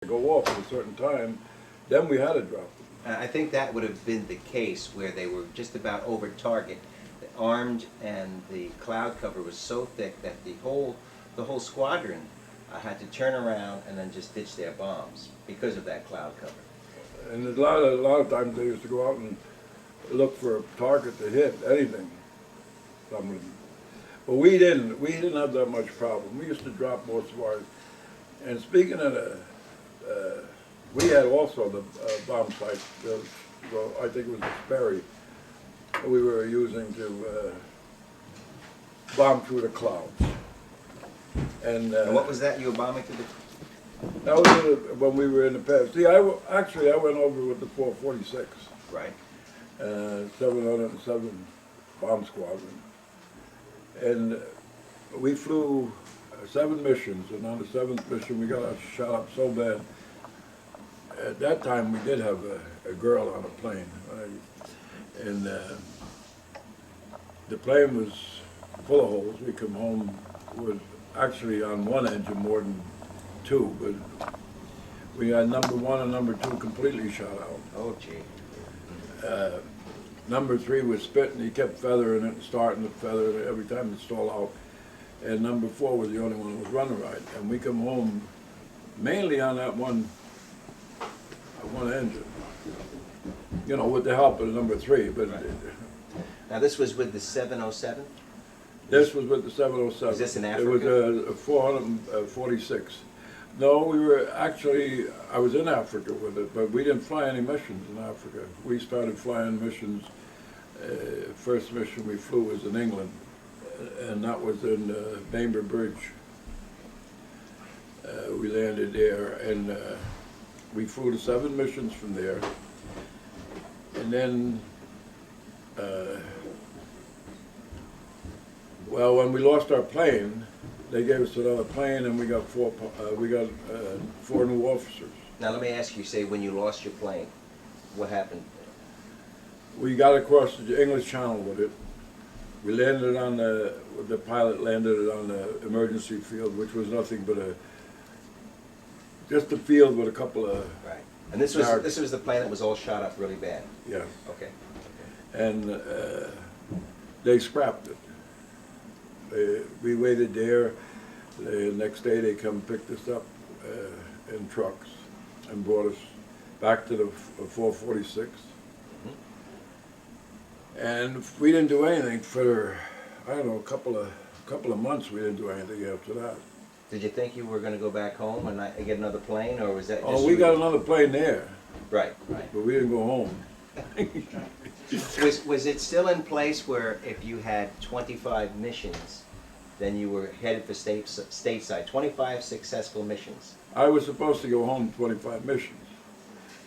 go off at a certain time, then we had to drop them. I think that would have been the case where they were just about over target. The armed and the cloud cover was so thick that the whole squadron had to turn around and then just ditch their bombs because of that cloud cover. And a lot of times they used to go out and look for a target to hit, anything. Something. But we didn't have that much problem. We used to drop most of ours. And speaking of we had also the bomb sight, well, I think it was the Sperry, we were using to bomb through the clouds. And what was that you were bombing through the? That was when we were in the past. See, I went over with the 446. Right. 707 bomb squadron. And we flew 7 missions, and on the 7th mission we got shot up so bad. At that time we did have a girl on a plane, and the plane was full of holes. We come home with actually on one engine more than 2, but we had number 1 and number 2 completely shot out. Oh gee. Number 3 was spitting. He kept feathering it, starting to feather it every time it stalled out. And number 4 was the only one that was running right. And we come home mainly on that one engine, you know, with the help of number 3. But right. Now this was with the 707? This was with the 707. Was this in Africa? It was a 446. No, we were actually, I was in Africa with it, but we didn't fly any missions in Africa. We started flying missions, first mission we flew was in England, and that was in Bainbridge Bridge. We landed there, and we flew to 7 missions from there. And then, well, when we lost our plane, they gave us another plane, and we got 4 new officers. Now let me ask you, say when you lost your plane, what happened? We got across the English Channel with it. We landed on the pilot landed it on the emergency field, which was nothing but just a field with a couple of... Right. And this was the plane that was all shot up really bad? Yeah. Okay. And they scrapped it. We waited there. The next day they come picked us up in trucks and brought us back to the 446. And we didn't do anything for, I don't know, a couple of months. We didn't do anything after that. Did you think you were going to go back home and not get another plane, or was that just... Oh, we got another plane there. Right, right. But we didn't go home. Was it still in place where if you had 25 missions, then you were headed for stateside? 25 successful missions. I was supposed to go home 25 missions.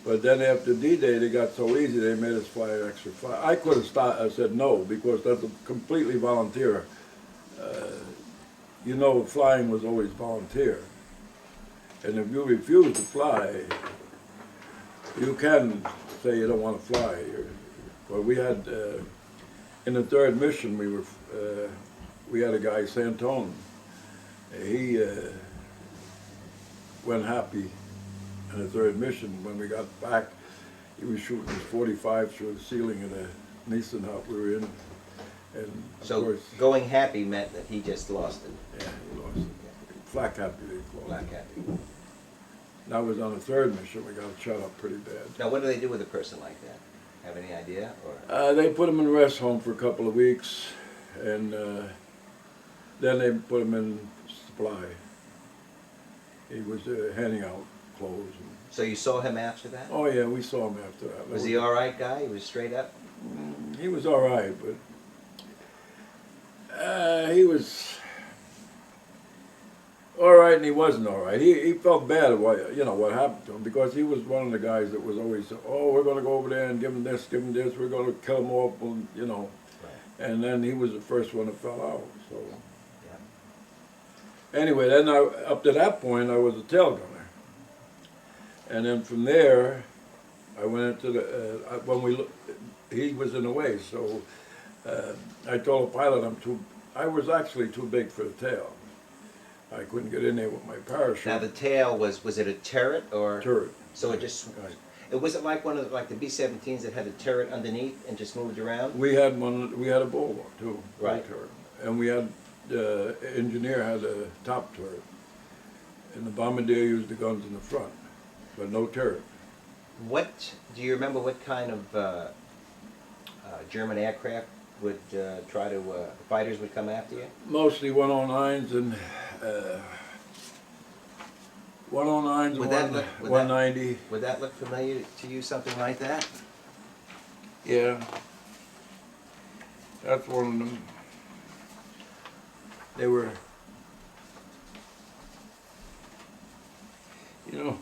But then after D-Day, they got so easy, they made us fly an extra 5. I could have said no, because that's a completely volunteer. You know, flying was always volunteer. And if you refuse to fly, you can say you don't want to fly. But we had, in the 3rd mission, we had a guy, Santone. He went happy in the 3rd mission. When we got back, he was shooting his 45 through the ceiling of the Nissan hut we were in. And so course, going happy meant that he just lost it. Yeah, he lost it. Flak happy, they call it. Black happy. That was on the 3rd mission. We got shot up pretty bad. Now, what do they do with a person like that? Have any idea? Or they put him in a rest home for a couple of weeks, and then they put him in supply. He was handing out clothes. So you saw him after that? Oh yeah, we saw him after that. Was he all right guy? He was straight up? He was all right, but he was all right and he wasn't all right. He felt bad at what, you know, what happened to him, because he was one of the guys that was always, oh, we're going to go over there and give him this, we're going to kill him off, you know. Right. And then he was the first one that fell out. So yeah. Anyway, then up to that point, I was a tail gunner. And then from there, I went into the, he was in the way, so I told the pilot I was actually too big for the tail. I couldn't get in there with my parachute. Now the tail was it a turret or? Turret. So it just, Right. it wasn't like one of the, like the B-17s that had a turret underneath and just moved around? We had one, we had a bulwark too. Right. Turret. And we had, the engineer had a top turret. And the bombardier used the guns in the front, but no turret. What, do you remember what kind of German aircraft would try to, fighters would come after you? Mostly 109s and 109s and Would that look- would that- 190. Would that look familiar to you, something like that? Yeah. That's one of them. They were, you know,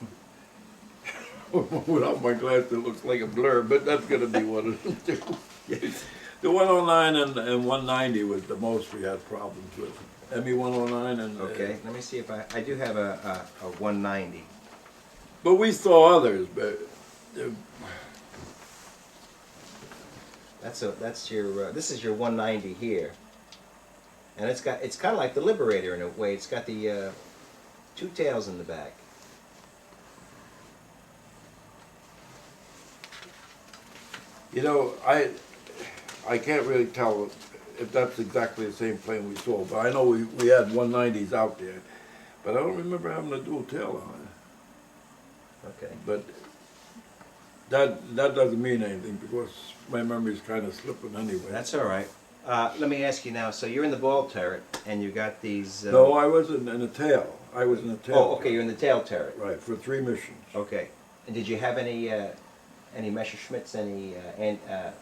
without my glasses it looks like a blur, but that's gonna be one of them too. The 109 and 190 was the most we had problems with. ME 109 and. Okay, let me see if I do have a 190. But we saw others, but. That's your, this is your 190 here. And it's kind of like the Liberator in a way. It's got the two tails in the back. You know, I can't really tell if that's exactly the same plane we saw, but I know we had 190s out there, but I don't remember having a dual tail on it. Okay. But that doesn't mean anything because my memory's kind of slipping anyway. That's all right. Let me ask you now. So you're in the ball turret, and you got these. No, I wasn't in the tail. I was in the tail. Oh, okay. You're in the tail turret. Right, for 3 missions. Okay. And did you have any Messerschmitts, any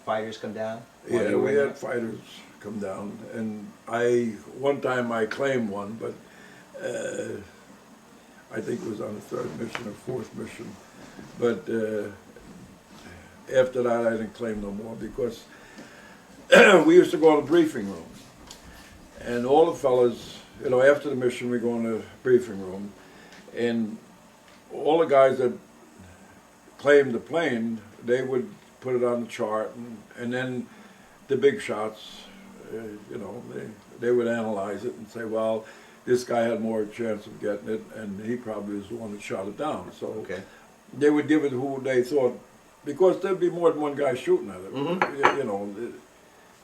fighters come down? while Yeah, you were we in had there? fighters come down, and one time I claimed one, but I think it was on the 3rd mission or 4th mission. But after that, I didn't claim no more because we used to go in the briefing room, and all the fellas, you know, after the mission, we go in the briefing room, and all the guys that claimed the plane, they would put it on the chart, and then the big shots, you know, they would analyze it and say, well, this guy had more chance of getting it, and he probably was the one that shot it down. So Okay. they would give it who they thought, because there'd be more than one guy shooting at it. Mhm. You know,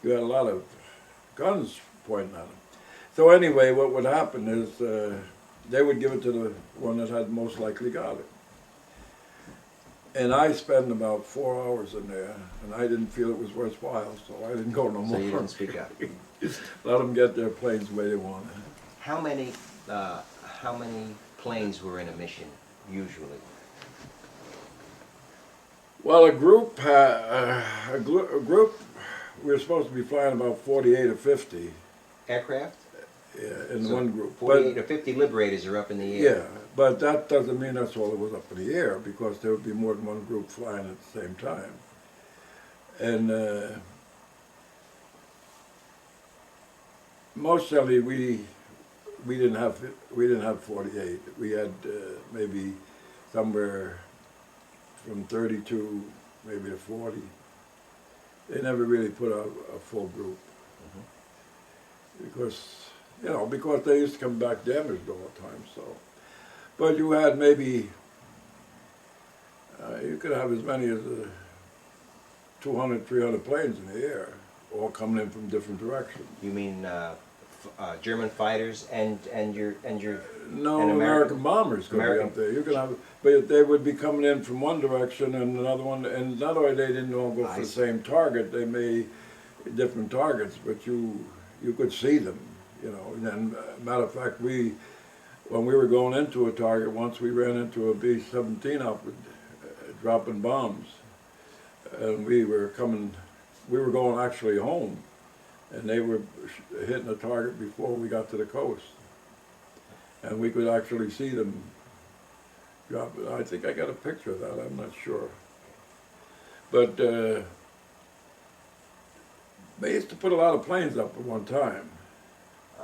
you had a lot of guns pointing at it. So anyway, what would happen is they would give it to the one that had most likely got it. And I spent about 4 hours in there, and I didn't feel it was worthwhile, so I didn't go no So more. you didn't speak up. Let them get their planes the way they wanted. How many planes were in a mission usually? Well, a group, we were supposed to be flying about 48 or 50 Aircraft? in So one group. 48 or 50 Liberators are up in the air. Yeah, but that doesn't mean that's all that was up in the air, because there would be more than one group flying at the same time. And mostly we didn't have 48. We had maybe somewhere from 32 maybe to 40. They never really put out a full group. Because, you know, because they used to come back damaged all the time, so. But you had maybe, you could have as many as 200, 300 planes in the air, all coming in from different directions. You mean German fighters and your No, and American bombers could be up there. You could have, but they would be coming in from one direction and another one, and not only they didn't all go for the same target, they made different targets, but you could see them, you know. And matter of fact, when we were going into a target, once we ran into a B-17 out dropping bombs, and we were going actually home, and they were hitting the target before we got to the coast. And we could actually see them drop it. I think I got a picture of that, I'm not sure. But they used to put a lot of planes up at one time.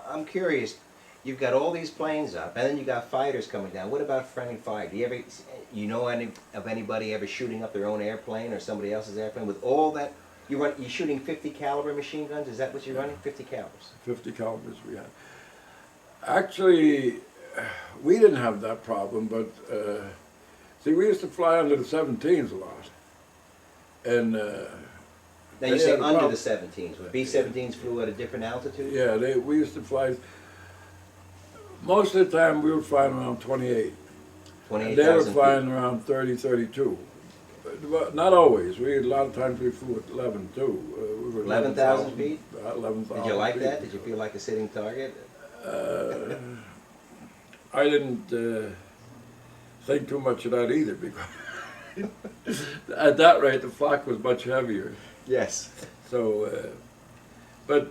I'm curious. You've got all these planes up, and then you got fighters coming down. What about friendly fire? Do you know of anybody ever shooting up their own airplane or somebody else's airplane with all that? You're shooting 50 caliber machine guns? Is that what you're running? 50 calibers. 50 calibers we had. Actually, we didn't have that problem, but see, we used to fly under the 17s a lot, and Now you they say had a under problem. the 17s. When B-17s flew at a different altitude? Yeah, we used to fly. Most of the time, we were flying around 28. And they were 28,000 flying feet. around 30, 32. But not always. A lot of times we flew at 11 too. We were 11,000 feet? 11,000 Did you like feet. that? Did you feel like a sitting target? I didn't think too much of that either, because at that rate the flak was much heavier. Yes. So, but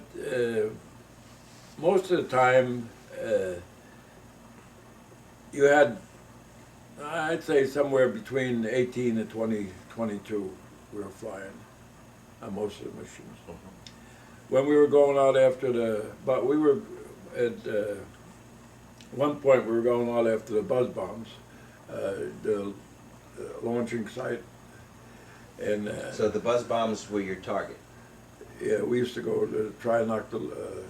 most of the time you had, I'd say, somewhere between 18 and 20, 22 we were flying on most of the missions. When we were going out after but we were at one point we were going out after the buzz bombs, the launching site, and So the buzz bombs were your target. yeah, we used to go to try and knock the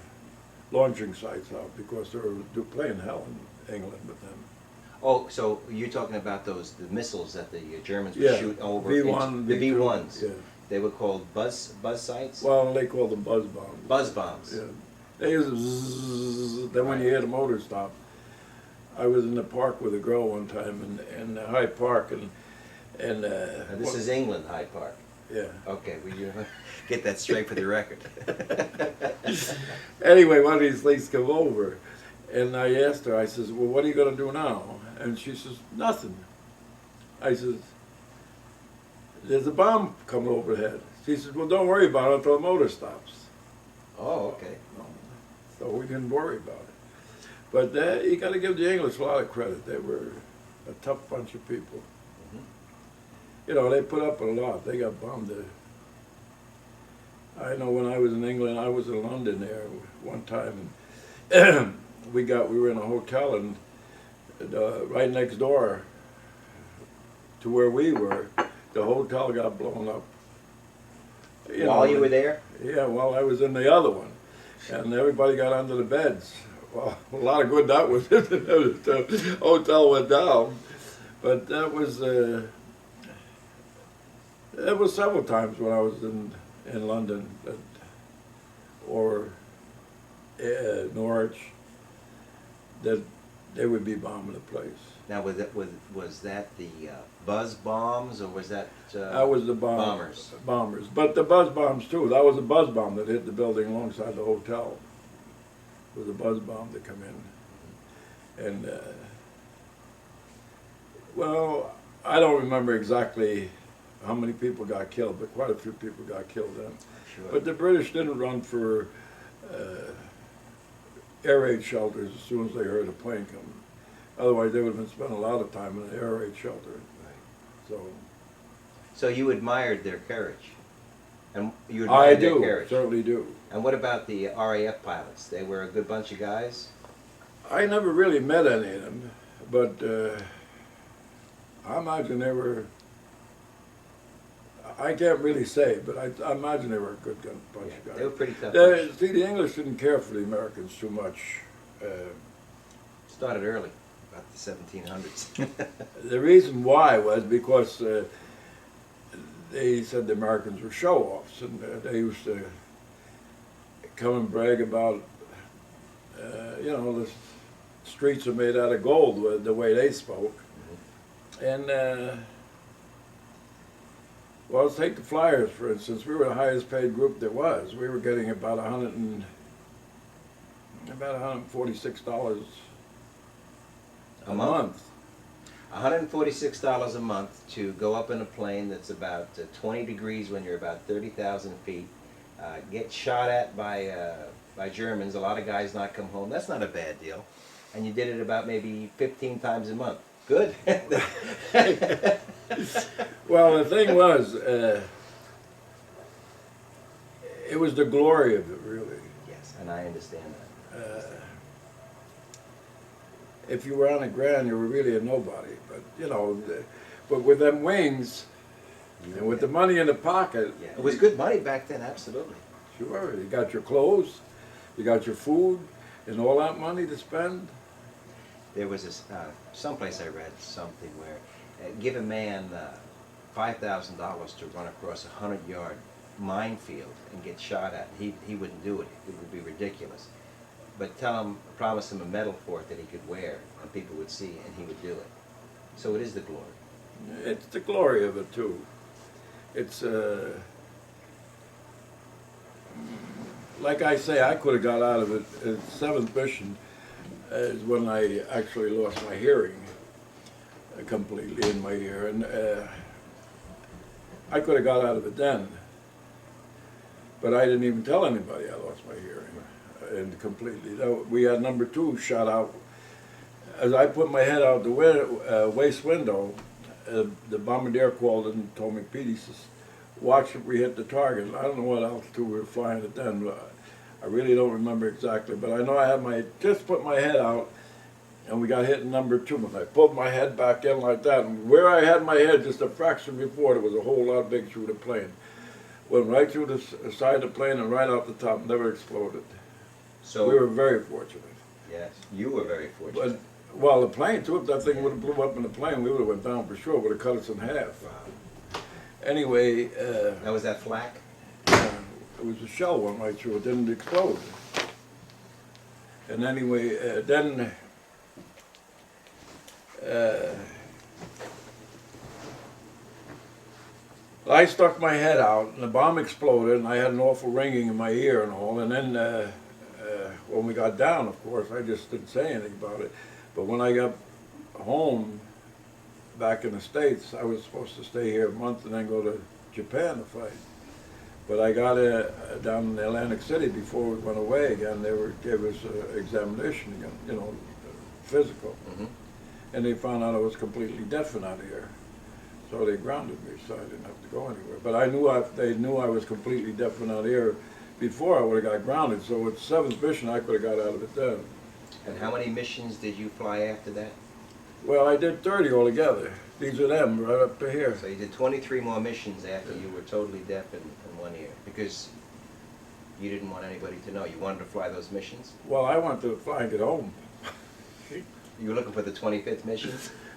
launching sites out because they were playing hell in England with them. Oh, so you're talking about the missiles that the Germans would Yeah, shoot over V1, the V2, V1s. yeah. They were called buzz sites? Well, they call them buzz bombs. Buzz bombs. Yeah. They use zzz, then when you hear the motor stop. I was in the park with a girl one time in Hyde Park, and Now, this is England, Hyde Park. yeah. Okay, we get that straight for the record. Anyway, one of these things come over, and I asked her, I says, well, what are you going to do now? And she says, nothing. I says, there's a bomb coming overhead. She says, well, don't worry about it until the motor stops. Oh, okay. So we didn't worry about it. But you got to give the English a lot of credit. They were a tough bunch of people. You know, they put up with a lot. They got bombed. I know when I was in England, I was in London there one time, and we were in a hotel, and right next door to where we were, the hotel got blown up. While you were there? Yeah, while I was in the other one, and everybody got under the beds. Well, a lot of good that was. The hotel went down, but that was several times when I was in London or Norwich that they would be bombing the place. Now, was that the buzz bombs, or was that That was the bombers? Bombers, but the buzz bombs too. That was a buzz bomb that hit the building alongside the hotel. It was a buzz bomb that come in, and well, I don't remember exactly how many people got killed, but quite a few people got killed then. Sure. But the British didn't run for air raid shelters as soon as they heard a plane coming. Otherwise, they would have been spending a lot of time in an air raid shelter. So you admired their courage, and you I admired their do, courage. certainly do. And what about the RAF pilots? They were a good bunch of guys. I never really met any of them, but I imagine they were. I can't really say, but I imagine they were a good bunch of guys. They were pretty tough. bunch. See, the English didn't care for the Americans too much. Started early, about the 1700s. The reason why was because they said the Americans were show-offs, and they used to come and brag about, you know, the streets are made out of gold, the way they spoke. And, well, let's take the Flyers, for instance. We were the highest paid group there was. We were getting about $146 a month. $146 a month to go up in a plane that's about 20 degrees when you're about 30,000 feet, get shot at by Germans, a lot of guys not come home. That's not a bad deal. And you did it about maybe 15 times a month. Good. Well, the thing was, it was the glory of it, really. Yes, and I understand that. If you were on the ground, you were really a nobody. But, you know, but with them wings, and with the money in the pocket. Yeah, it was good money back then, absolutely. Sure, you got your clothes, you got your food, And all that money to spend? There was this, someplace I read something where give a man $5,000 to run across a 100-yard minefield and get shot at. He wouldn't do it. It would be ridiculous. But promise him a medal for it that he could wear, and people would see, and he would do it. So it is the glory. It's the glory of it too. It's like I say, I could have got out of it. Seventh mission is when I actually lost my hearing completely in my ear, and I could have got out of it then. But I didn't even tell anybody I lost my hearing, and completely. We had number 2 shot out. As I put my head out the waist window, the bombardier called and told me, Pete, he says, watch if we hit the target. I don't know what altitude we were flying at then. But I really don't remember exactly, but I know I had just put my head out, and we got hit in number 2. And I pulled my head back in like that, and where I had my head just a fraction before, there was a whole lot big through the plane. Went right through the side of the plane and right out the top, never exploded. So we were very fortunate. Yes, you were very fortunate. But, well, the plane too, if that thing would have blew up in the plane, we would have went down for sure, would have cut us in half. Wow. Anyway, Now was that flak? it was a shell went right through, it didn't explode. And anyway, then I stuck my head out, and the bomb exploded, and I had an awful ringing in my ear and all. And then when we got down, of course, I just didn't say anything about it. But when I got home, back in the States, I was supposed to stay here a month and then go to Japan to fight. But I got down in Atlantic City before we went away again. They gave us an examination again, you know, physical. Mm-hmm. And they found out I was completely deaf in that ear. So they grounded me, so I didn't have to go anywhere. But I knew they knew I was completely deaf in that ear before I would have got grounded. So with 7th mission, I could have got out of it then. And how many missions did you fly after that? Well, I did 30 altogether. These are them, right up to here. So you did 23 more missions after you were totally deaf in one ear, because you didn't want anybody to know. You wanted to fly those missions? Well, I wanted to fly and get home. You were looking for the 25th mission?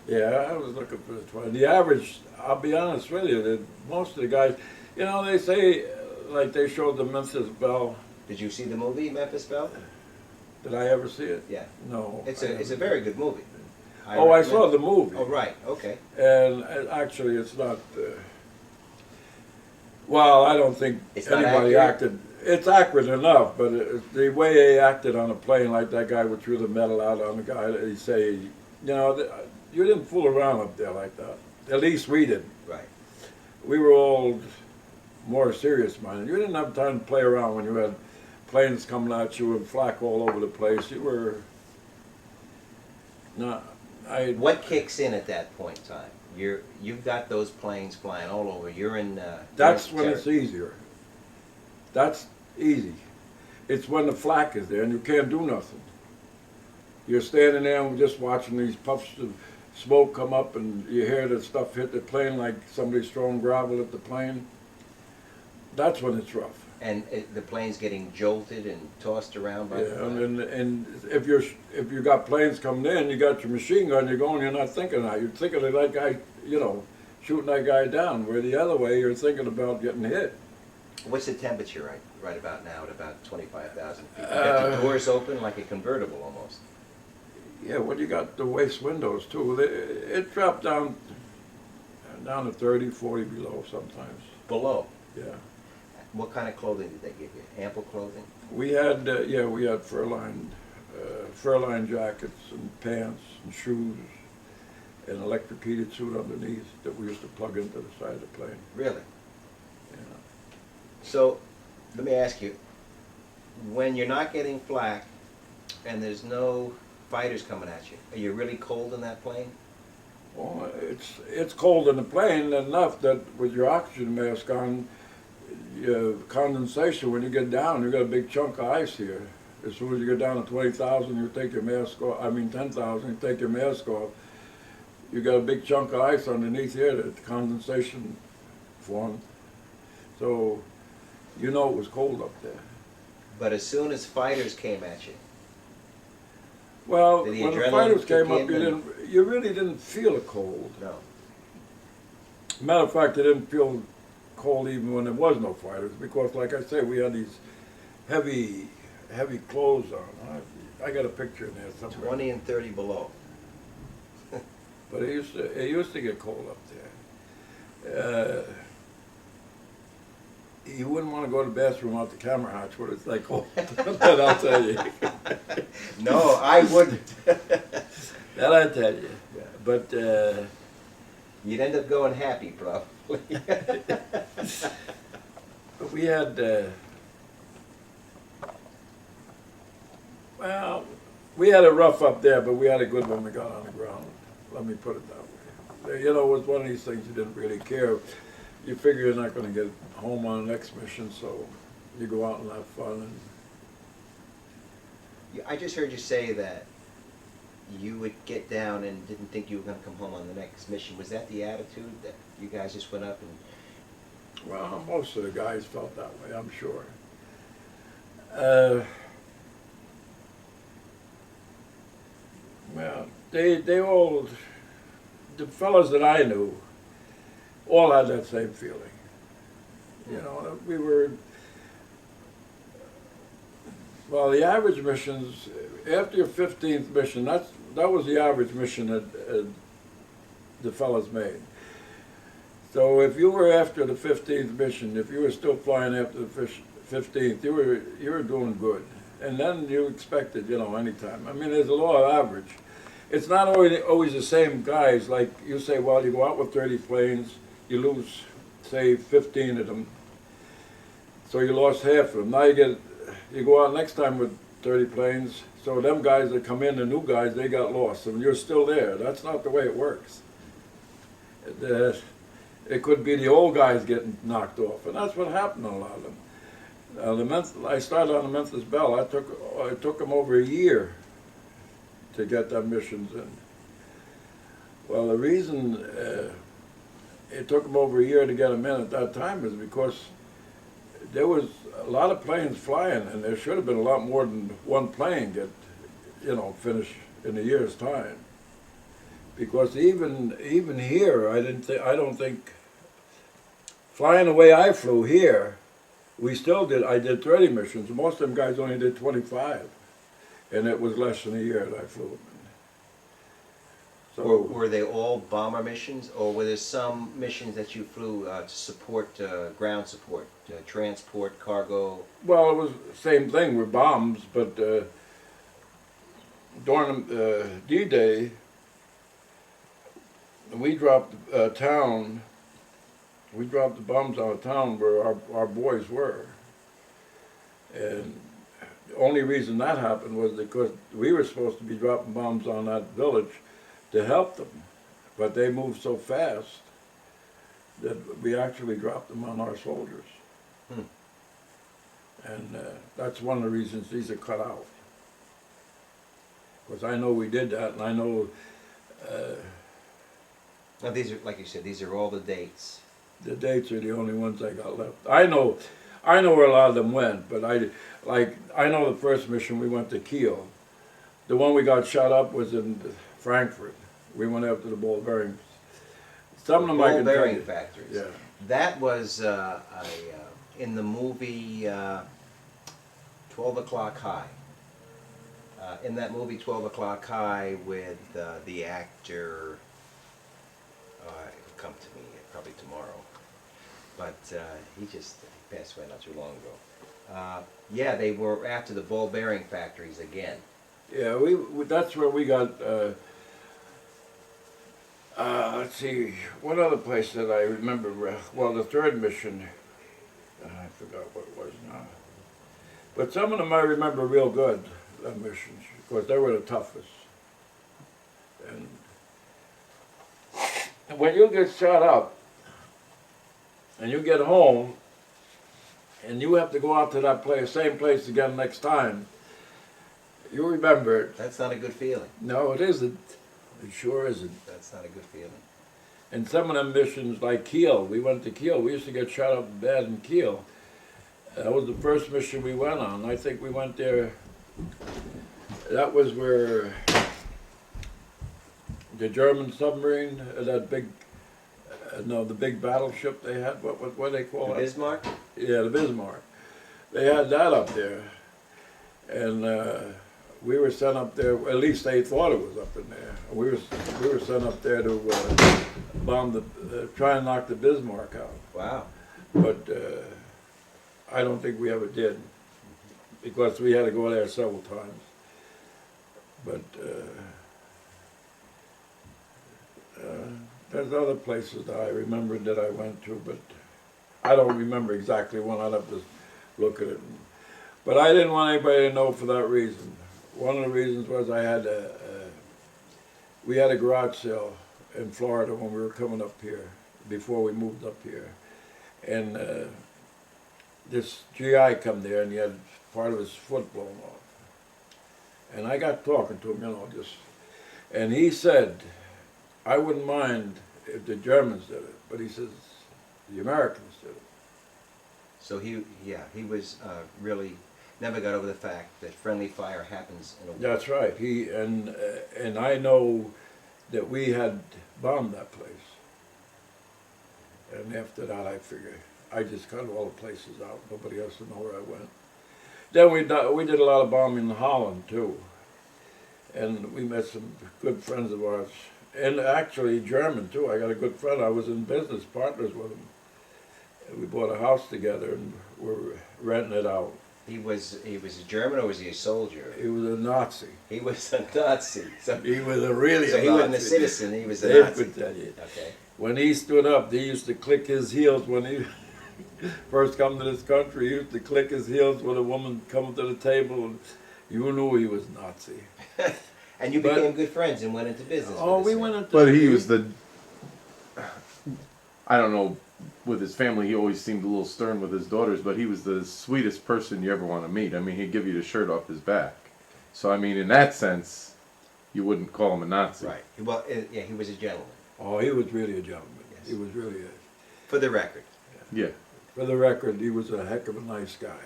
Yeah, I was looking for the 20. The average, I'll be honest with you, most of the guys, you know, they say, like they showed the Memphis Belle. Did you see the movie Memphis Belle? Did I ever see it? Yeah. No. It's a very good movie. I saw the movie. Oh, right, okay. And actually, it's not, well, I don't think anybody acted. It's accurate enough, but the way they acted on a plane, like that guy who threw the metal out on the guy, he say, you know, you didn't fool around up there like that. At least we didn't. Right. We were all more serious minded. You didn't have time to play around when you had planes coming at you and flak all over the place. You were not. What kicks in at that point in time? You've got those planes flying all over. You're in. That's when it's easier. That's easy. It's when the flak is there and you can't do nothing. You're standing there and just watching these puffs of smoke come up, and you hear the stuff hit the plane like somebody's throwing gravel at the plane. That's when it's rough. And the plane's getting jolted and tossed around by the plane. And if you got planes coming in, you got your machine gun, you're going, you're not thinking that. You're thinking of that guy, you know, shooting that guy down. Where the other way, you're thinking about getting hit. What's the temperature right about now at about 25,000 feet? You got the doors open like a convertible almost. Yeah, well, you got the waist windows too. It dropped down to 30, 40 below sometimes. Below? Yeah. What kind of clothing did they give you? Ample clothing? We had, we had fur-lined jackets and pants and shoes and an electric heated suit underneath that we used to plug into the side of the plane. Really? Yeah. So, let me ask you, when you're not getting flak and there's no fighters coming at you, are you really cold in that plane? Well, it's cold in the plane enough that with your oxygen mask on, condensation, when you get down, you got a big chunk of ice here. As soon as you get down to 20,000, you take your mask off. I mean 10,000, you take your mask off. You got a big chunk of ice underneath here that the condensation formed. So, you know it was cold up there. But as soon as fighters came at you, Well, Did the when the adrenaline fighters kick came up, in you really didn't feel a cold. No. Matter of fact, it didn't feel cold even when there was no fighters, because like I say, we had these heavy clothes on. I got a picture in there somewhere. 20 and 30 below. But it used to get cold up there. You wouldn't want to go to the bathroom out the camera hatch when it's like cold. That I'll tell you. No, I wouldn't. That I tell you. Yeah. But You'd end up going happy, probably. but we had. Well, we had a rough up there, but we had a good when we got on the ground. Let me put it that way. You know, it was one of these things you didn't really care. You figure you're not going to get home on the next mission, so you go out and have fun. I just heard you say that you would get down and didn't think you were going to come home on the next mission. Was that the attitude that you guys just went up and... Well, most of the guys felt that way, I'm sure. Well, they all, the fellows that I knew, all had that same feeling. You know, we were, well, the average missions, after your 15th mission, that was the average mission that the fellas made. So if you were after the 15th mission, if you were still flying after the 15th, you were doing good. And then you expected, you know, anytime. I mean, there's a law of average. It's not always the same guys. Like you say, well, you go out with 30 planes, you lose, say, 15 of them. So you lost half of them. Now you go out next time with 30 planes. So them guys that come in, the new guys, they got lost. And you're still there. That's not the way it works. It could be the old guys getting knocked off, and that's what happened to a lot of them. I started on the Memphis Belle. It took them over a year to get their missions in. Well, the reason it took them over a year to get them in at that time is because there was a lot of planes flying, and there should have been a lot more than one plane get, you know, finished in a year's time. Because even here, I don't think. Flying the way I flew here, I did 30 missions. Most of them guys only did 25. And it was less than a year that I flew them. So, Were they all bomber missions, or were there some missions that you flew to support, ground support, transport, cargo? well, it was the same thing with bombs, but during D-Day, we dropped we dropped the bombs on a town where our boys were. And the only reason that happened was because we were supposed to be dropping bombs on that village to help them. But they moved so fast that we actually dropped them on our soldiers. And that's one of the reasons these are cut out. Because I know we did that, and I know Now these are, like you said, these are all the dates. the dates are the only ones I got left. I know where a lot of them went, but I know the first mission we went to Kiel. The one we got shot up was in Frankfurt. We went after the ball bearings. Some of them I Ball can tell bearing you. factories. Yeah. That was in the movie 12 O'Clock High. In that movie 12 O'Clock High with the actor, it'll come to me probably tomorrow, but he passed away not too long ago. Yeah, they were after the ball bearing factories again. Yeah, that's where we got, let's see, what other place did I remember? Well, the third mission, I forgot what it was now. But some of them I remember real good, the missions, because they were the toughest. And when you get shot up, and you get home, and you have to go out to that place, same place again next time, you remember it. That's not a good feeling. No, it isn't. It sure isn't. That's not a good feeling. And some of them missions, like Kiel, we went to Kiel. We used to get shot up bad in Kiel. That was the first mission we went on. I think we went there That was where the German submarine, that big, no, the big battleship they had, what do they call The it? Bismarck? Yeah, the Bismarck. They had that up there. And we were sent up there, at least they thought it was up in there. We were sent up there to bomb try and knock the Bismarck out. Wow. But I don't think we ever did, because we had to go there several times. But there's other places that I remember that I went to, but I don't remember exactly one. I'd have to look at it. But I didn't want anybody to know for that reason. One of the reasons was we had a garage sale in Florida when we were coming up here, before we moved up here. And this GI come there and he had part of his foot blown off. And I got talking to him, and he said, I wouldn't mind if the Germans did it, but he says, the Americans did it. So he was really never got over the fact that friendly fire happens in a war. That's right. And I know that we had bombed that place. And after that, I figured I just cut all the places out. Nobody else would know where I went. Then we did a lot of bombing in Holland too, and we met some good friends of ours, and actually German too. I got a good friend. I was in business partners with him. We bought a house together and we're renting it out. He was a German, or was he a soldier? He was a Nazi. He was a Nazi. So he was a really. So a he Nazi. wasn't a citizen. He was a They Nazi. could tell you. Okay. When he stood up, he used to click his heels when he first come to this country. He used to click his heels when a woman come to the table, and you knew he was Nazi. And you became good friends and went into business. Oh, with we this went man. into. But he was I don't know, with his family, he always seemed a little stern with his daughters, but he was the sweetest person you ever want to meet. I mean, he'd give you the shirt off his back. So, I mean, in that sense, you wouldn't call him a Nazi. Right. Well, yeah, he was a gentleman. Oh, he was really a gentleman. Yes. He was really For the record. Yeah. For the record, he was a heck of a nice guy.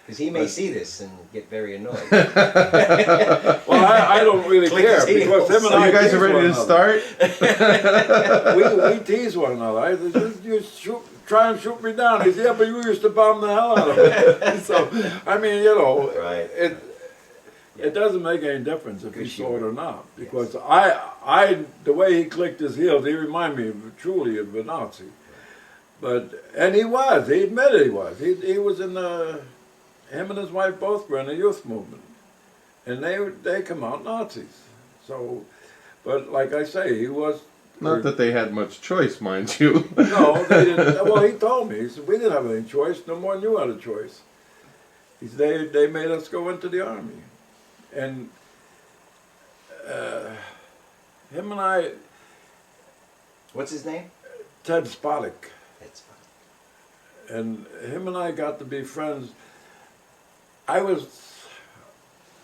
Because he may see this and get very annoyed. Well, I don't really Click care, his because him and So I you guys tease are ready one to another. start? We tease one another. I said, you try and shoot me down. He said, yeah, but you used to bomb the hell out of me. So, I mean, Right. it doesn't make any difference if Good he saw it humor. or not. Because the way he clicked his heels, he reminded me truly of a Nazi. And he admitted he was. He was in him and his wife both were in the youth movement. And they come out Nazis. So, but like I say, he was. Not that they had much choice, mind you. No, they didn't. Well, he told me. He said, we didn't have any choice. No more than you had a choice. He said, they made us go into the army. And him and I, What's his name? Ted Spodek, It's and him and I got to be friends. I was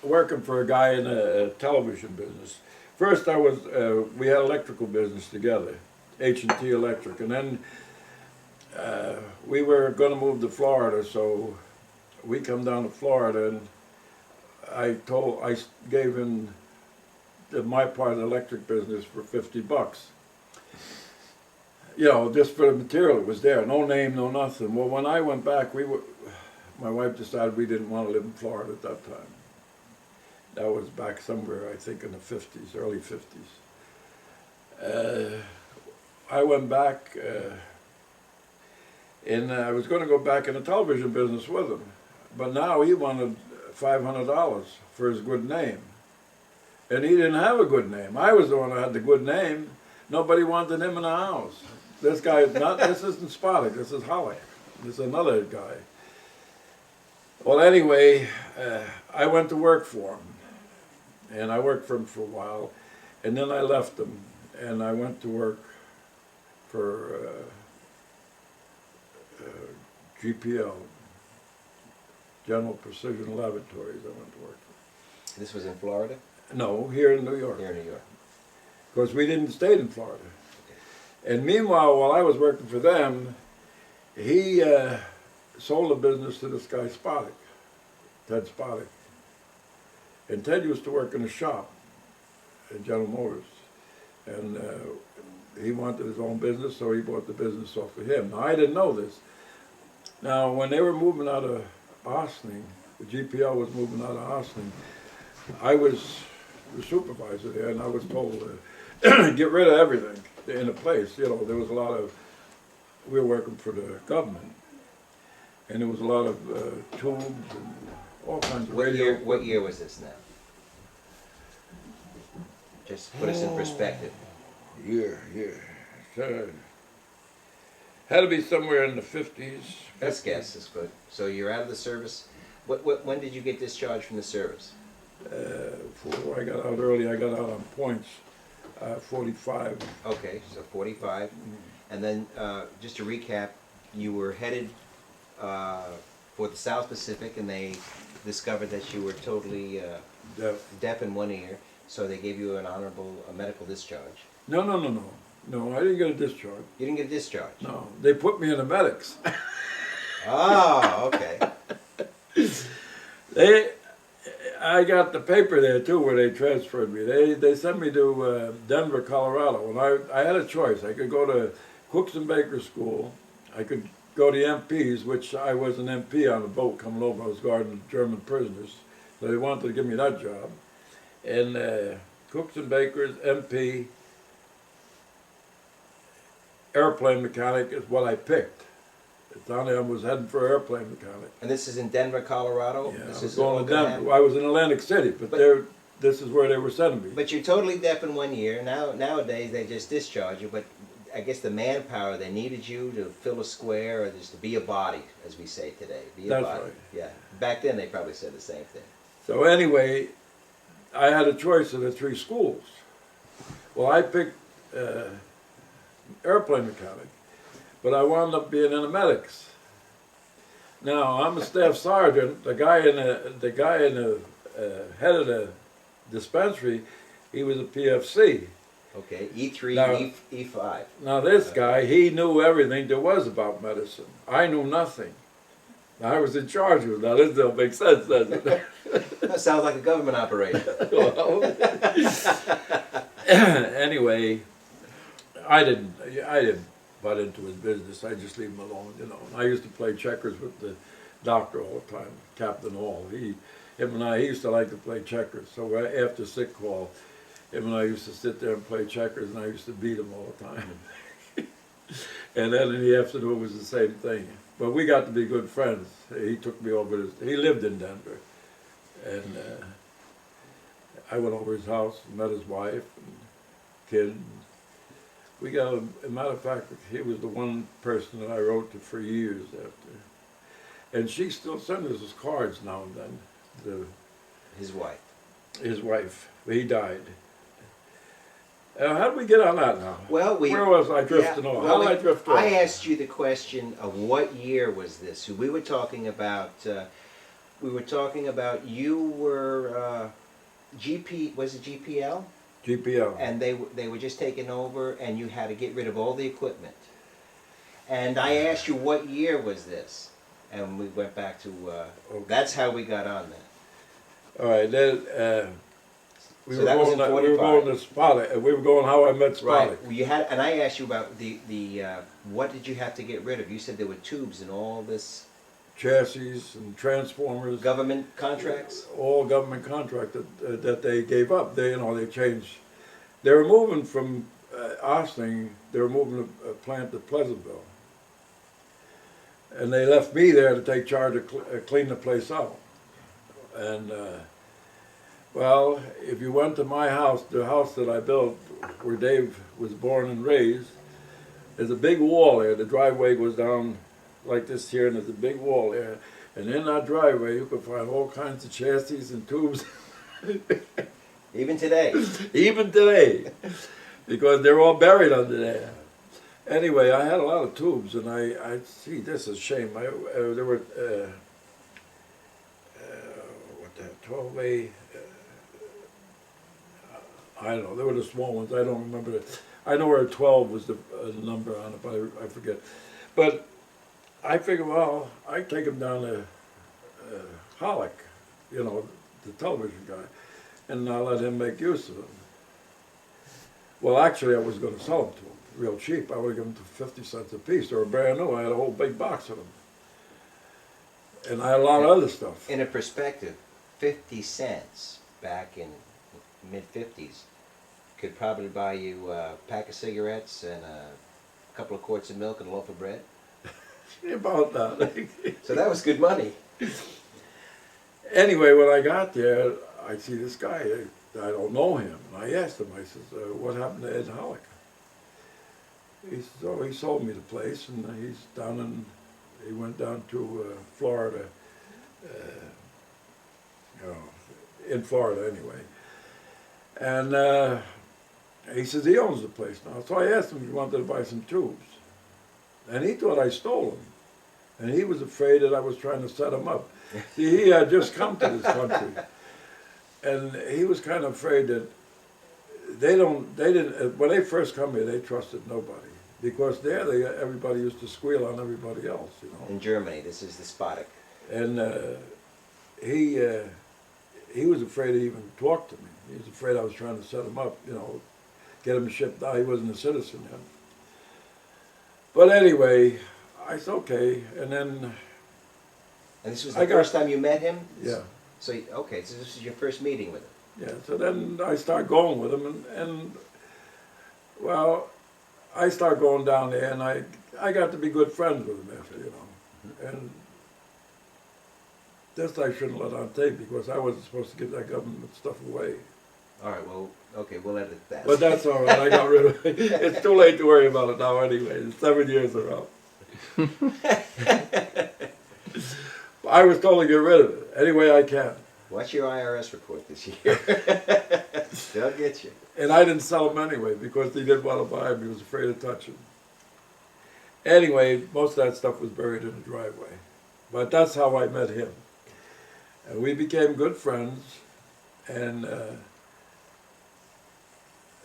working for a guy in a television business. First, we had electrical business together, H&T Electric, and then we were going to move to Florida, so we come down to Florida, and I gave him my part of the electric business for $50. Just for the material that was there, no name, no nothing. Well, when I went back, my wife decided we didn't want to live in Florida at that time. That was back somewhere, I think, in the 50s, early 50s. I went back, and I was going to go back in the television business with him. But now he wanted $500 for his good name. And he didn't have a good name. I was the one who had the good name. Nobody wanted him in the house. This guy, this isn't Spodek, this is Hollick. This is another guy. Well, anyway, I went to work for him. And I worked for him for a while. And then I left him. And I went to work for GPL, General Precision Laboratories. I went to work for. This was in Florida? No, here in New York. Here in New York. Because we didn't stay in Florida. And meanwhile, while I was working for them, he sold the business to this guy Spodek, Ted Spodek. And Ted used to work in a shop at General Motors. And he wanted his own business, so he bought the business off of him. Now, I didn't know this. Now, when they were moving out of Ossining, the GPL was moving out of Ossining, I was the supervisor there, and I was told to get rid of everything in the place. You know, there was a lot of, we were working for the government, and there was a lot of tubes and all kinds of radio. What year was this now? Just put us in perspective. Year. Had to be somewhere in the 50s. Best guess is good. So you're out of the service. When did you get discharged from the service? Before I got out early, I got out on points, 45. Okay, so 45. And then, just to recap, you were headed for the South Pacific, and they discovered that you were totally deaf in one ear, so they gave you an honorable medical discharge. No, I didn't get a discharge. You didn't get a discharge? No, they put me in the medics. Oh, okay. I got the paper there too where they transferred me. They sent me to Denver, Colorado, and I had a choice. I could go to Cooks and Baker School. I could go to MPs, which I was an MP on a boat coming over. I was guarding German prisoners, so they wanted to give me that job. And Cooks and Bakers, MP, airplane mechanic is what I picked. I was heading for airplane mechanic. And this is in Denver, Colorado? Yeah, This I was is going to Oakham? Denver. I was in Atlantic City, but this is where they were sending me. But you're totally deaf in one ear. Nowadays, they just discharge you, but I guess the manpower, they needed you to fill a square or just to be a body, as we say today. Be a That's body. right. Yeah. Back then, they probably said the same thing. So anyway, I had a choice of the three schools. Well, I picked airplane mechanic, but I wound up being in the medics. Now I'm a staff sergeant. The guy in the head of the dispensary, he was a PFC. Okay, E3, Now- E5. Now this guy, he knew everything there was about medicine. I knew nothing. I was in charge of it. Now this don't make sense, does it? That sounds like a government operation. Well, anyway, I didn't butt into his business. I just leave him alone, you know. And I used to play checkers with the doctor all the time, Captain Hall. He used to like to play checkers. So after sick call, him and I used to sit there and play checkers, and I used to beat him all the time. And then in the afternoon it was the same thing. But we got to be good friends. He took me over. He lived in Denver, and I went over his house and met his wife and kid. We got, a matter of fact, he was the one person that I wrote to for years after. And she still sends us his cards now and then, His wife. his wife. He died. How did we get on that now? Well, Where was I drifting off? How did I drift off? I asked you the question of what year was this? We were talking about. You were GP. Was it GPL? GPL. And they were just taking over, and you had to get rid of all the equipment. And I asked you what year was this, and we went back to. Okay. That's how we got on that. All right, then. We So were that was going. in We were 45. going to Spotted. We were going How I Met Spotted. Right. Well, you had, and I asked you about the what did you have to get rid of? You said there were tubes and all this. Chassis and transformers. Government contracts? All government contract that they gave up. They changed. They were moving from Ossining. They were moving a plant to Pleasantville, and they left me there to take charge of clean the place out. And well, if you went to my house, the house that I built, where Dave was born and raised, there's a big wall there. The driveway goes down like this here, and there's a big wall there. And in that driveway, you can find all kinds of chassis and tubes. Even today? Even today, because they're all buried under there. Anyway, I had a lot of tubes, and I see, this is a shame. There were, what the hell, 12A, I don't know, there were the small ones, I don't remember it. I know where 12 was the number on it, but I forget. But I figured, well, I'd take them down to Hollick, the television guy, and I let him make use of them. Well, actually, I was going to sell them to him real cheap. I would have given them for 50 cents a piece. They were brand new. I had a whole big box of them. And I had a lot of other stuff. In a perspective, 50 cents back in mid-50s could probably buy you a pack of cigarettes and a couple of quarts of milk and a loaf of bread. About that. So that was good money. Anyway, when I got there, I see this guy. I don't know him. And I asked him, I said, what happened to Ed Hollick? He says, oh, he sold me the place, and he's down in, he went down to Florida, in Florida anyway. And he says he owns the place now. So I asked him if he wanted to buy some tubes. And he thought I stole them. And he was afraid that I was trying to set him up. See, he had just come to this country. And he was kind of afraid that when they first come here, they trusted nobody. Because there, everybody used to squeal on everybody else, you know. In Germany, this is despotic. And he was afraid to even talk to me. He was afraid I was trying to set him up, you know, get him shipped out. He wasn't a citizen yet. But anyway, I said, okay, and then... And this was the first time you met him? Yeah. So, okay, so this is your first meeting with him? Yeah, so then I start going with him, and well, I start going down there, and I got to be good friends with him after, you know. And this I shouldn't let on tape, because I wasn't supposed to give that government stuff away. All right, well, okay, we'll edit that. But that's all right, I got rid of it. It's too late to worry about it now anyway. 7 years are up. I was told to get rid of it any way I can. What's your IRS report this year? They'll get you. And I didn't sell them anyway because he didn't want to buy them. He was afraid to touch them. Anyway, most of that stuff was buried in the driveway. But that's how I met him. And we became good friends. And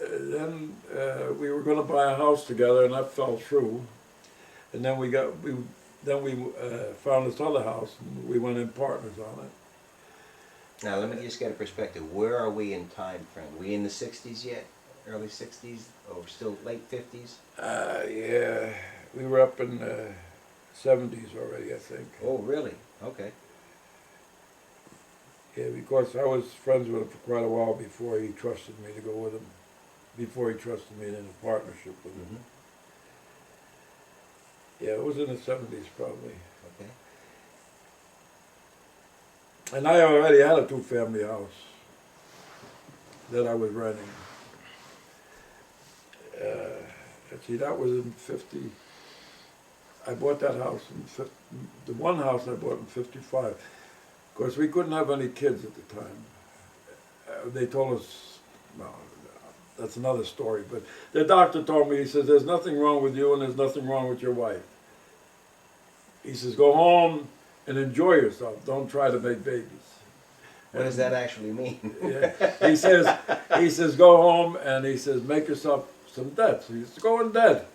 then we were going to buy a house together, and that fell through. And then we found this other house, and we went in partners on it. Now, let me just get a perspective. Where are we in time frame? Are we in the 60s yet? Early 60s? Or still late 50s? Yeah, we were up in the 70s already, I think. Oh, really? Okay. Yeah, because I was friends with him for quite a while before he trusted me to go with him. Before he trusted me in a partnership with him. Yeah, it was in the 70s probably. Okay. And I already had a two-family house that I was renting. Let's see, that was in 50. I bought that house in 50, the one house I bought in 55. Of course, we couldn't have any kids at the time. They told us, well, that's another story, but the doctor told me, he says, there's nothing wrong with you and there's nothing wrong with your wife. He says, go home and enjoy yourself. Don't try to make babies. What does that actually mean? Yeah. He says, go home and he says, make yourself some debts. He says, go in debt.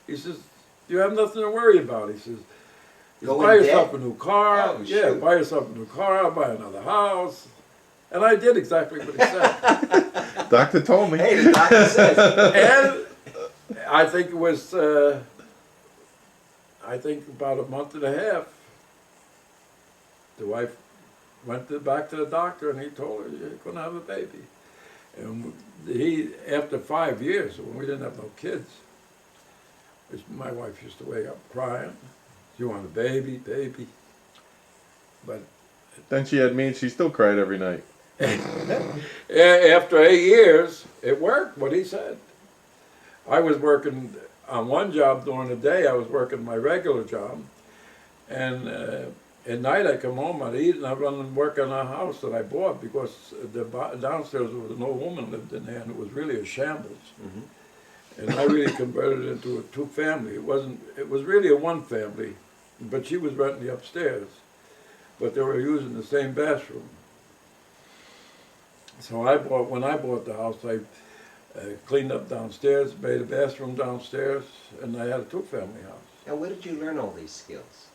He says, you have nothing to worry about. He says, buy yourself a new car. Oh, yeah, buy yourself a new car, buy another house. And I did exactly what he said. Doctor told me. Hey, the doctor says. And I think it was, about a month and a half, the wife went back to the doctor and he told her, you're going to have a baby. And after 5 years, when we didn't have no kids, my wife used to wake up crying. She wanted a baby. But Then she had me and she still cried every night. after 8 years, it worked, what he said. I was working on one job during the day. I was working my regular job. And at night I come home, I'd eat, and I'd run and work on a house that I bought because downstairs there was an old woman lived in there, and it was really a shambles. And I really converted it into a two-family. It was really a one-family, but she was renting the upstairs. But they were using the same bathroom. So when I bought the house, I cleaned up downstairs, made a bathroom downstairs, and I had a two-family house. Now, where did you learn all these skills?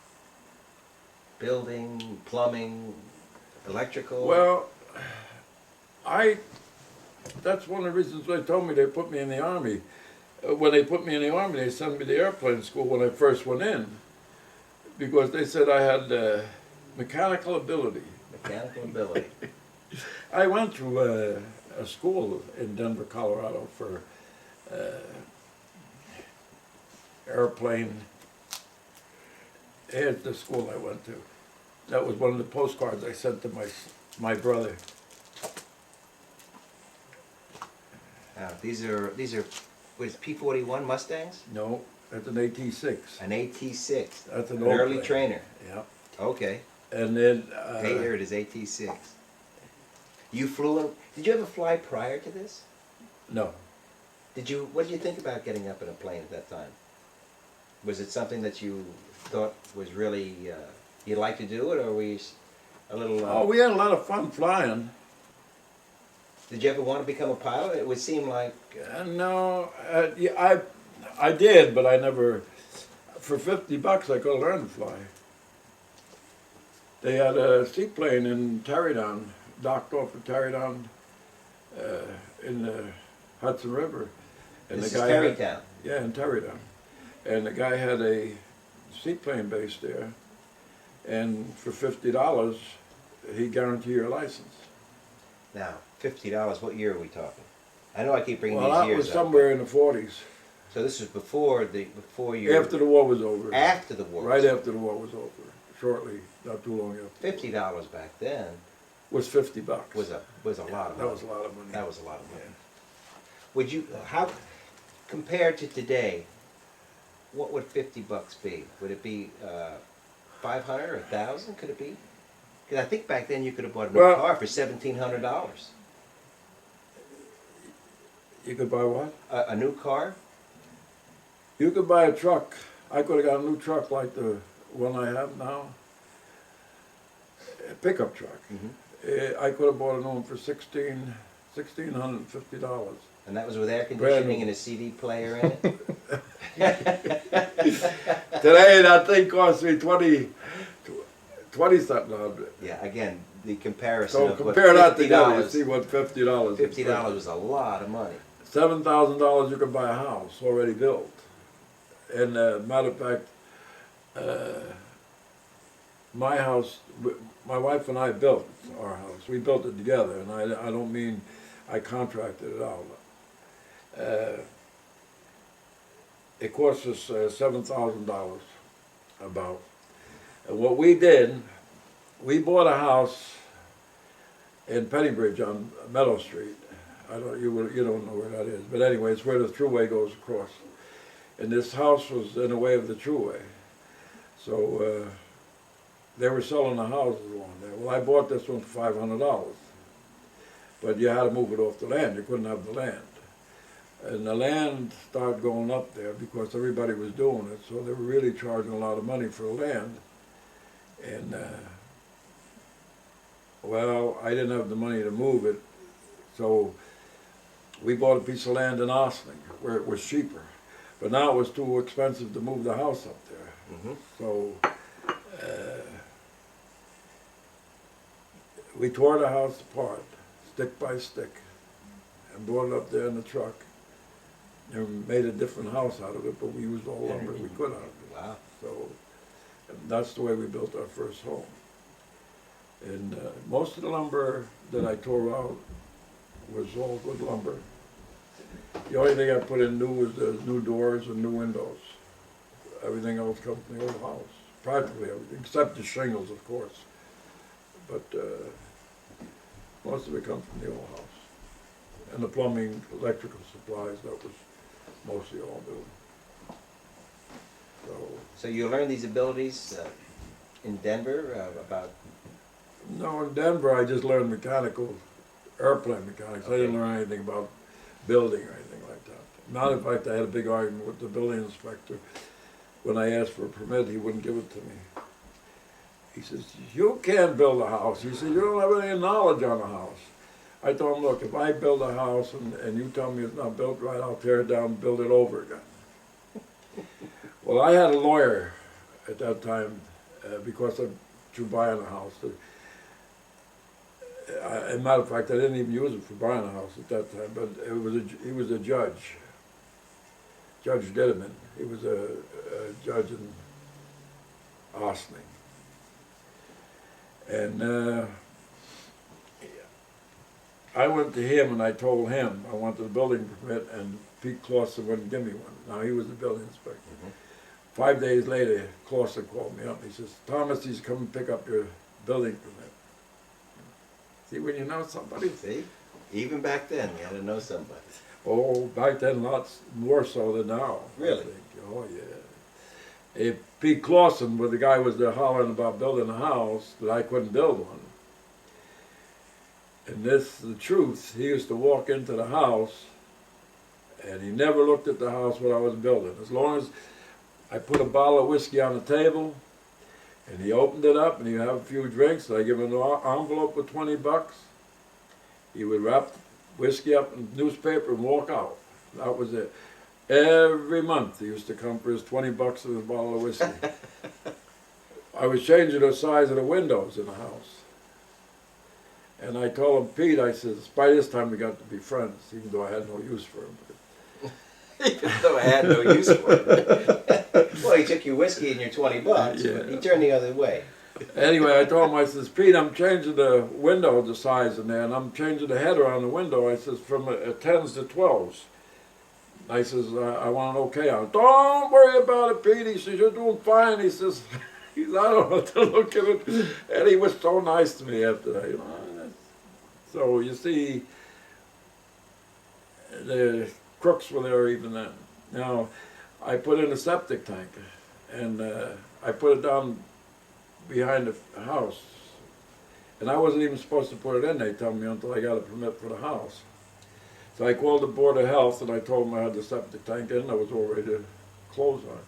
Building, plumbing, electrical? Well, That's one of the reasons they told me they put me in the Army. When they put me in the Army, they sent me to airplane school when I first went in, because they said I had mechanical ability. Mechanical ability. I went through a school in Denver, Colorado for airplane. Here's the school I went to. That was one of the postcards I sent to my brother. Now, these are what is P-41 Mustangs? No, that's an AT-6. An AT-6. That's an An old early plane. trainer. Yeah. Okay. And then Hey, here it is, AT-6. You flew in. Did you ever fly prior to this? no. What did you think about getting up in a plane at that time? Was it something that you thought was really, you'd like to do it, or were you a little... Oh, we had a lot of fun flying. Did you ever want to become a pilot? It would seem like... No, yeah, I did, but I never. For $50, I could learn to fly. They had a seaplane in Tarrytown, docked off of Tarrytown, in the Hudson River, and This the is guy Tarrytown. yeah, in Tarrytown, and the guy had a seaplane base there, and for $50, he guaranteed your license. Now, $50, what year are we talking? I know I keep bringing Well, these that years was up. somewhere in the 40s, So this was before your... after the war was over. After the war. Right after the war was over, shortly, not too long after. $50 back then Was $50. was a lot of money. That was a lot of money. That was a lot of money. Would you, how, compared to today, what would $50 be? Would it be 500 or 1,000? Could it be? Because I think back then you could have bought a new Well- car for $1,700. You could buy what? A new car? You could buy a truck. I could have got a new truck like the one I have now. A pickup truck. I could have bought a new one for $1,650. And that was with air conditioning and a CD player in it? Today that thing cost me 20 something hundred. Yeah, again, the comparison So of what compare that together, you $50, see what $50 is. $50 was a lot of money. $7,000 you could buy a house already built. And matter of fact, my house, my wife and I built our house. We built it together, and I don't mean I contracted it out. It cost us $7,000 about. And what we did, we bought a house in Pennybridge on Meadow Street. You don't know where that is, but anyway, it's where the thruway goes across. And this house was in the way of the thruway. So they were selling the houses along there. Well, I bought this one for $500, but you had to move it off the land. You couldn't have the land. And the land started going up there because everybody was doing it, so they were really charging a lot of money for the land. And, well, I didn't have the money to move it, so we bought a piece of land in Ossining where it was cheaper. But now it was too expensive to move the house up there. So we tore the house apart, stick by stick, and brought it up there in the truck. And made a different house out of it, but we used all lumber we could out of it. Wow. So that's the way we built our first home. And most of the lumber that I tore out was all good lumber. The only thing I put in new was the new doors and new windows. Everything else comes from the old house, practically everything, except the shingles, of course. But most of it comes from the old house. And the plumbing, electrical supplies, that was mostly all new. So you learned these abilities in Denver about... No, in Denver I just learned mechanical, airplane mechanics. I didn't learn anything about building or anything like that. Matter of fact, I had a big argument with the building inspector. When I asked for a permit, he wouldn't give it to me. He says, you can't build a house. He said, you don't have any knowledge on a house. I told him, look, if I build a house and you tell me it's not built right, I'll tear it down and build it over again. Well, I had a lawyer at that time because of through buying a house. As a matter of fact, I didn't even use it for buying a house at that time, but he was a judge. Judge Ditterman. He was a judge in Ossining. And I went to him and I told him I wanted a building permit, and Pete Clausen wouldn't give me one. Now, he was the building inspector. 5 days later, Clausen called me up. He says, Thomas, he's come and pick up your building permit. See, when you know somebody. See? Even back then, you had to know somebody. Oh, back then, lots more so than now. Really? I think. Oh, yeah. If Pete Clausen, where the guy was there hollering about building a house, that I couldn't build one. And this, the truth, he used to walk into the house, and he never looked at the house what I was building. As long as I put a bottle of whiskey on the table, and he opened it up, and he'd have a few drinks, and I give him an envelope with $20. He would wrap whiskey up in newspaper and walk out. That was it. Every month he used to come for his $20 and his bottle of whiskey. I was changing the size of the windows in the house. And I told him, Pete, I says, by this time we got to be friends, even though I had no use for him. Even though I had no use for it. Well, he took your whiskey and your $20, but he turned the other way. Anyway, I told him, I says, Pete, I'm changing the window, the size in there, and I'm changing the header on the window. I says, from 10s to 12s. I says, I want an okay on it. Don't worry about it, Pete. He says, you're doing fine. He says, I don't know what to look at it. And he was so nice to me after that, you know. So you see, the crooks were there even then. Now, I put in a septic tank, and I put it down behind the house. And I wasn't even supposed to put it in, they told me, until I got a permit for the house. So I called the Board of Health and I told them I had the septic tank in, I was all ready to close on it.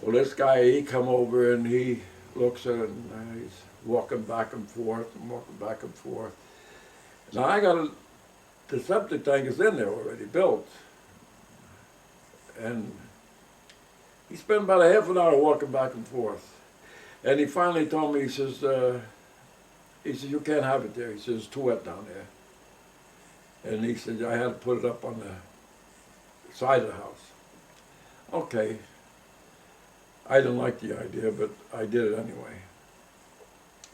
Well, this guy, he come over and he looks at it and he's walking back and forth and walking back and forth. Now I got the septic tank is in there already, built. And he spent about a half an hour walking back and forth. And he finally told me, he says, you can't have it there. He says, it's too wet down there. And he said, I had to put it up on the side of the house. Okay. I didn't like the idea, but I did it anyway.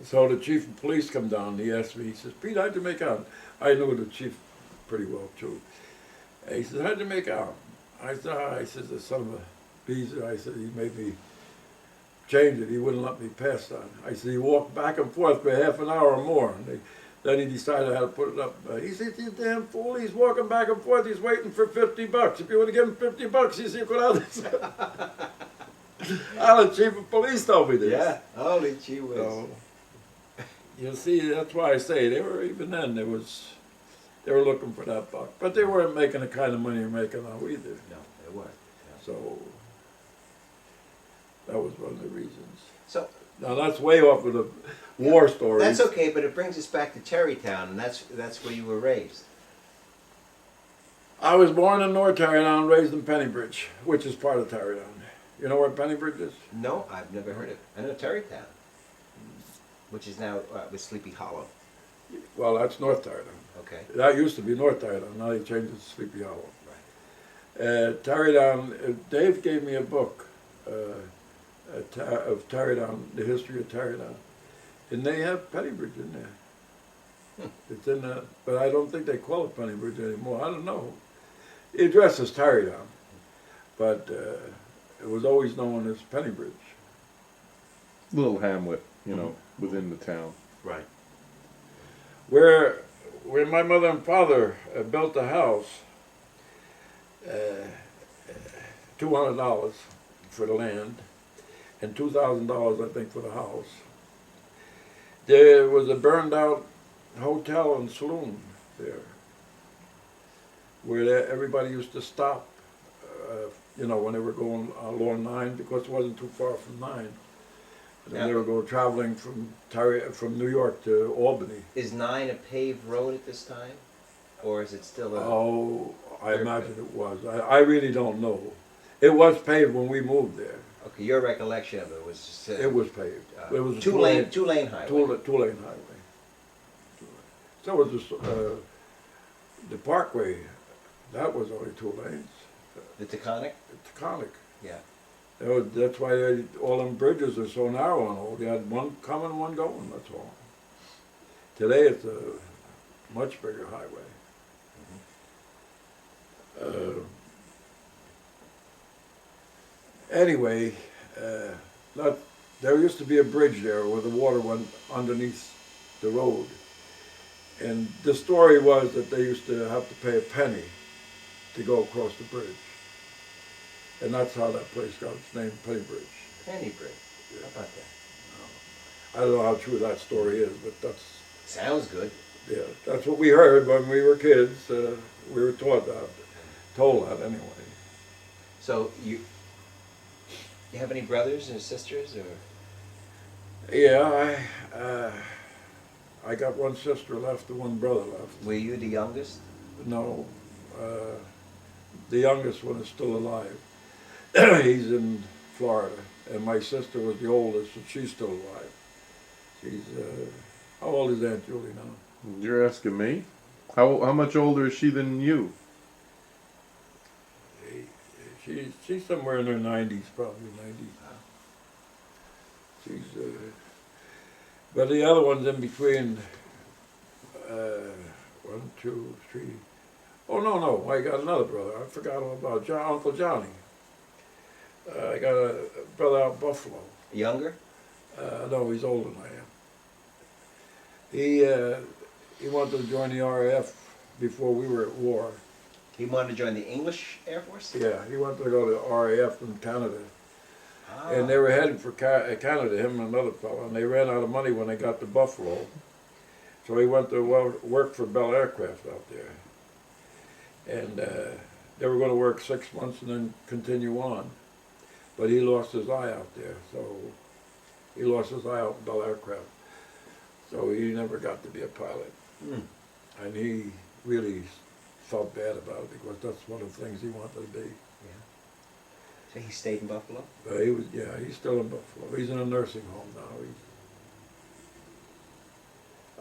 So the chief of police come down, he asked me, he says, Pete, how'd you make out? I knew the chief pretty well, too. And he says, how'd you make out? I said, I said, the son of a bees, I said, he made me change it. He wouldn't let me pass that. I said, he walked back and forth for half an hour or more. And then he decided how to put it up. He said, you damn fool, he's walking back and forth, he's waiting for $50. If you would have given him $50, he said, could have. The chief of police told me this. Yeah, holy gee whiz. So, you see, that's why I say, they were, even then, they were looking for that buck. But they weren't making the kind of money you're making now either. No, they weren't. Yeah. So, that was one of the reasons. So now that's way off of the war story. that's okay, but it brings us back to Terrytown, and that's where you were raised. I was born in North Tarrytown, raised in Pennybridge, which is part of Tarrytown. You know where Pennybridge is? No, I've never heard of it. I know Terrytown, which is now with Sleepy Hollow. Well, that's North Tarrytown. Okay. That used to be North Tarrytown. Now they changed it to Sleepy Hollow. Right. Tarrytown, Dave gave me a book of Tarrytown, the history of Tarrytown. And they have Pennybridge in there. It's in the, but I don't think they call it Pennybridge anymore. I don't know. The address is Tarrytown, but it was always known as Pennybridge. Little hamlet, you know, within the town. Right. Where my mother and father built the house, $200 for the land, and $2,000 I think for the house. There was a burned out hotel and saloon there, where everybody used to stop, you know, when they were going along 9, because it wasn't too far from 9. And then they would go traveling from New York to Albany. Is 9 a paved road at this time, or is it still a? Oh, I imagine it was. I really don't know. It was paved when we moved there. Okay, your recollection of it was just. It was paved. It was a two lane highway. Two-lane highway. So was the Parkway, that was only 2 lanes. The Taconic? It's Taconic. Yeah. That's why all them bridges are so narrow and all. You had one coming, one going, that's all. Today it's a much bigger highway. Anyway, there used to be a bridge there where the water went underneath the road. And the story was that they used to have to pay a penny to go across the bridge. And that's how that place got its name, Penny Bridge. Penny Bridge. How about that? I don't know how true that story is, but Sounds good. yeah, that's what we heard when we were kids. We were told that anyway. So you have any brothers or sisters or? Yeah, I got one sister left and one brother left. Were you the youngest? No, the youngest one is still alive. He's in Florida, and my sister was the oldest, and she's still alive. She's how old is Aunt Julie now? You're asking me? How much older is she than you? She's somewhere in her 90s, probably 90s. She's but the other one's in between. 1, 2, 3. Oh no! I got another brother. I forgot all about Uncle Johnny. I got a brother out in Buffalo. Younger? No, he's older than I am. He wanted to join the RAF before we were at war. He wanted to join the English Air Force? Yeah, he wanted to go to the RAF in Canada. Ah. And they were headed for Canada, him and another fellow, and they ran out of money when they got to Buffalo. So he went to work for Bell Aircraft out there. And they were going to work 6 months and then continue on. But he lost his eye out there, so he lost his eye out in Bell Aircraft. So he never got to be a pilot. Mm. And he really felt bad about it because that's one of the things he wanted to be. Yeah. So he stayed in Buffalo? He's still in Buffalo. He's in a nursing home now.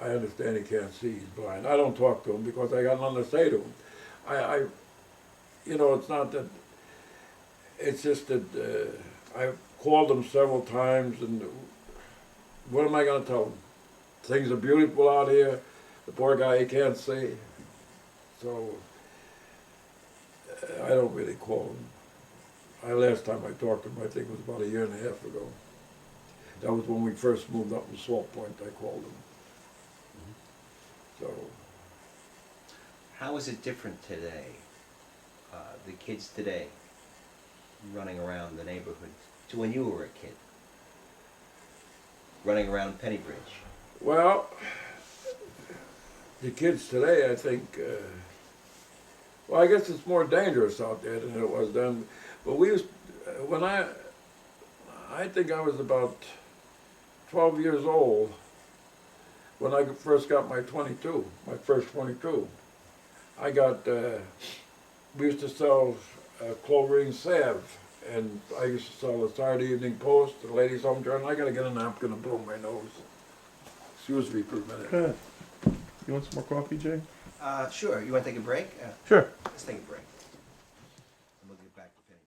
I understand he can't see, he's blind. I don't talk to him because I got nothing to say to him. It's not that, it's just that I've called him several times, and what am I going to tell him? Things are beautiful out here. The poor guy, he can't see. So I don't really call him. Last time I talked to him, I think it was about 1.5 years ago. That was when we first moved up in Salt Point, I called him. So, How is it different today? The kids today running around the neighborhood to when you were a kid? Running around Penny Bridge? well, the kids today, I think, well, I guess it's more dangerous out there than it was then. But we used, when I think I was about 12 years old when I first got my first 22. I got, we used to sell chlorine salve, and I used to sell the Saturday Evening Post, the Ladies' Home Journal. I gotta get a napkin and blow my nose. Excuse me for a minute. Go ahead. You want some more coffee, Jay? Sure. You want to take a break? Sure. Let's take a break.